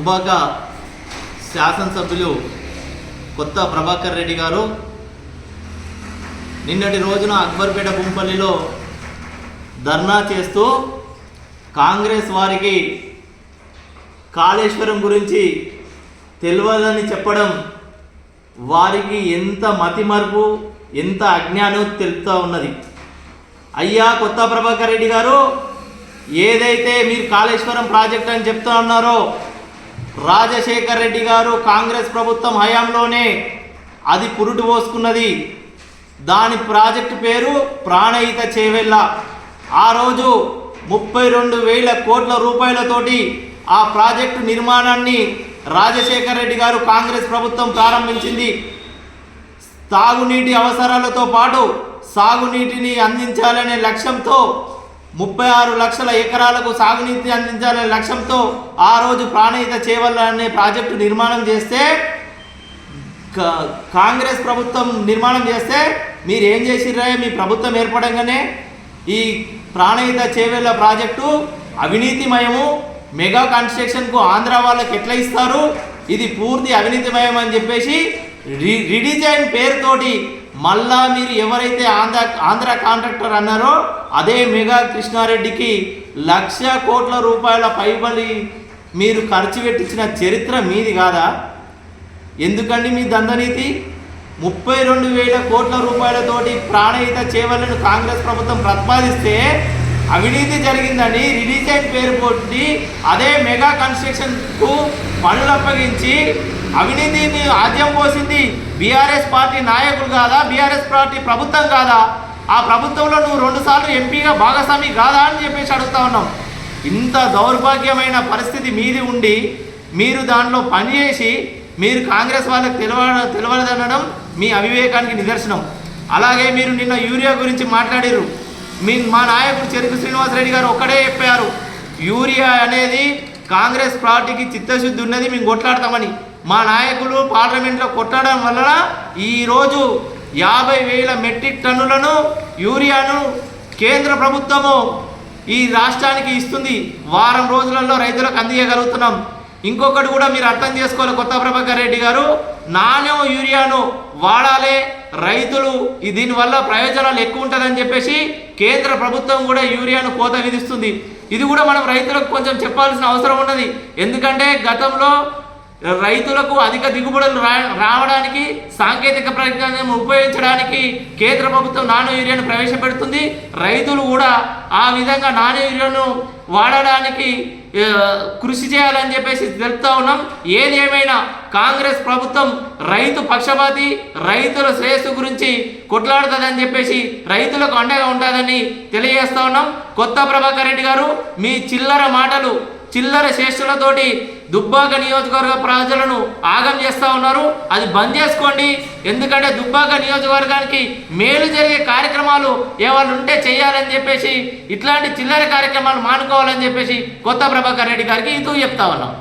దుబ్బాక శాసనసభ్యులు కొత్త ప్రభాకర్ రెడ్డి గారు నిన్నటి రోజున అక్బర్పేట గుంపల్లిలో ధర్నా చేస్తూ కాంగ్రెస్ వారికి కాళేశ్వరం గురించి తెలియదని చెప్పడం వారికి ఎంత మతిమరుపు ఎంత అజ్ఞానం తెలుపుతూ ఉన్నది. అయ్యా కొత్త ప్రభాకర్ రెడ్డి గారు, ఏదైతే మీరు కాళేశ్వరం ప్రాజెక్ట్ అని చెప్తా ఉన్నారో రాజశేఖర్ రెడ్డి గారు కాంగ్రెస్ ప్రభుత్వం హయాంలోనే అది పురుటు పోసుకున్నది. దాని ప్రాజెక్టు పేరు ప్రాణహిత చేవెళ్ళ. ఆ రోజు 32,000 కోట్ల రూపాయలతోటి ఆ ప్రాజెక్టు నిర్మాణాన్ని రాజశేఖర్ రెడ్డి గారు కాంగ్రెస్ ప్రభుత్వం ప్రారంభించింది. తాగునీటి అవసరాలతో పాటు సాగునీటిని అందించాలనే లక్ష్యంతో 36 లక్షల ఎకరాలకు సాగునీటిని అందించాలనే లక్ష్యంతో ఆ రోజు ప్రాణహిత చేవెళ్ళ అనే ప్రాజెక్టు నిర్మాణం చేస్తే కాంగ్రెస్ ప్రభుత్వం నిర్మాణం చేస్తే మీరు ఏం చేసిర్రా? మీ ప్రభుత్వం ఏర్పడంగానే ఈ ప్రాణహిత చేవెళ్ళ ప్రాజెక్టు అవినీతిమయము, మెగా కన్స్ట్రక్షన్కు ఆంధ్ర వాళ్ళకి ఎట్లా ఇస్తారు, ఇది పూర్తి అవినీతిమయం అని చెప్పేసి రిడిజైన్ పేరుతోటి మళ్ళా మీరు ఎవరైతే ఆంధ్ర కాంట్రాక్టర్ అన్నారో అదే మెగా కృష్ణారెడ్డికి 1,00,000 కోట్ల రూపాయల పైబలి మీరు ఖర్చు పెట్టించిన చరిత్ర మీది కాదా? ఎందుకండి మీ దందనీతి? 32,000 కోట్ల రూపాయలతోటి ప్రాణహిత చేవెళ్ళను కాంగ్రెస్ ప్రభుత్వం ప్రతిపాదిస్తే అవినీతి జరిగిందని రిడిజైన్ పేరు కొట్టి అదే మెగా కన్స్ట్రక్షన్కు పనులు అప్పగించి అవినీతిని ఆద్యం పోసింది బీఆర్ఎస్ పార్టీ నాయకులు కాదా? బీఆర్ఎస్ పార్టీ ప్రభుత్వం కాదా? ఆ ప్రభుత్వంలో నువ్వు 2 సార్లు ఎంపీగా భాగస్వామి కాదా అని చెప్పేసి అడుగుతా ఉన్నాం. ఇంత దౌర్భాగ్యమైన పరిస్థితి మీది ఉండి మీరు దాంట్లో పనిచేసి మీరు కాంగ్రెస్ వాళ్ళకి తెలియదనడం మీ అవివేకానికి నిదర్శనం. అలాగే మీరు నిన్న యూరియా గురించి మాట్లాడారు. మా నాయకుడు చెరుకు శ్రీనివాసరెడ్డి గారు ఒక్కడే చెప్పారు, యూరియా అనేది కాంగ్రెస్ పార్టీకి చిత్తశుద్ధి ఉన్నది, మేము కొట్లాడతామని. మా నాయకులు పార్లమెంట్లో కొట్టడం వలన ఈరోజు 50,000 మెట్రిక్ టన్నులను యూరియాను కేంద్ర ప్రభుత్వము ఈ రాష్ట్రానికి ఇస్తుంది. వారం రోజులలో రైతులకు అందియగలుగుతున్నాం. ఇంకొకటి కూడా మీరు అర్థం చేసుకోవాలి కొత్త ప్రభాకర్ రెడ్డి గారు, నానో యూరియాను వాడాలి, రైతులు దీనివల్ల ప్రయోజనాలు ఎక్కువ ఉంటుందని చెప్పేసి కేంద్ర ప్రభుత్వం కూడా యూరియాను కోత విధిస్తుంది. ఇది కూడా మనం రైతులకు కొంచెం చెప్పాల్సిన అవసరం ఉన్నది. ఎందుకంటే గతంలో రైతులకు అధిక దిగుబడులు రావడానికి సాంకేతిక పరిజ్ఞానం ఉపయోగించడానికి కేంద్ర ప్రభుత్వం నానో యూరియాను ప్రవేశపెడుతుంది. రైతులు కూడా ఆ విధంగా నానో యూరియాను వాడడానికి కృషి చేయాలని చెప్పేసి తెలుపుతా ఉన్నాం. ఏది ఏమైనా కాంగ్రెస్ ప్రభుత్వం రైతు పక్షపాతి, రైతుల శ్రేయస్సు గురించి కొట్లాడుతుందని చెప్పేసి రైతులకు అండగా ఉంటుందని తెలియజేస్తా ఉన్నాం. కొత్త ప్రభాకర్ రెడ్డి గారు, మీ చిల్లర మాటలు చిల్లర చేష్టలతోటి దుబ్బాక నియోజకవర్గ ప్రజలను ఆగం చేస్తూ ఉన్నారు. అది బంద్ చేసుకోండి. ఎందుకంటే దుబ్బాక నియోజకవర్గానికి మేలు జరిగే కార్యక్రమాలు ఏమైనా ఉంటే చేయాలని చెప్పేసి ఇట్లాంటి చిల్లర కార్యక్రమాలు మానుకోవాలని చెప్పేసి కొత్త ప్రభాకర్ రెడ్డి గారికి ఇది చెప్తా ఉన్నాం.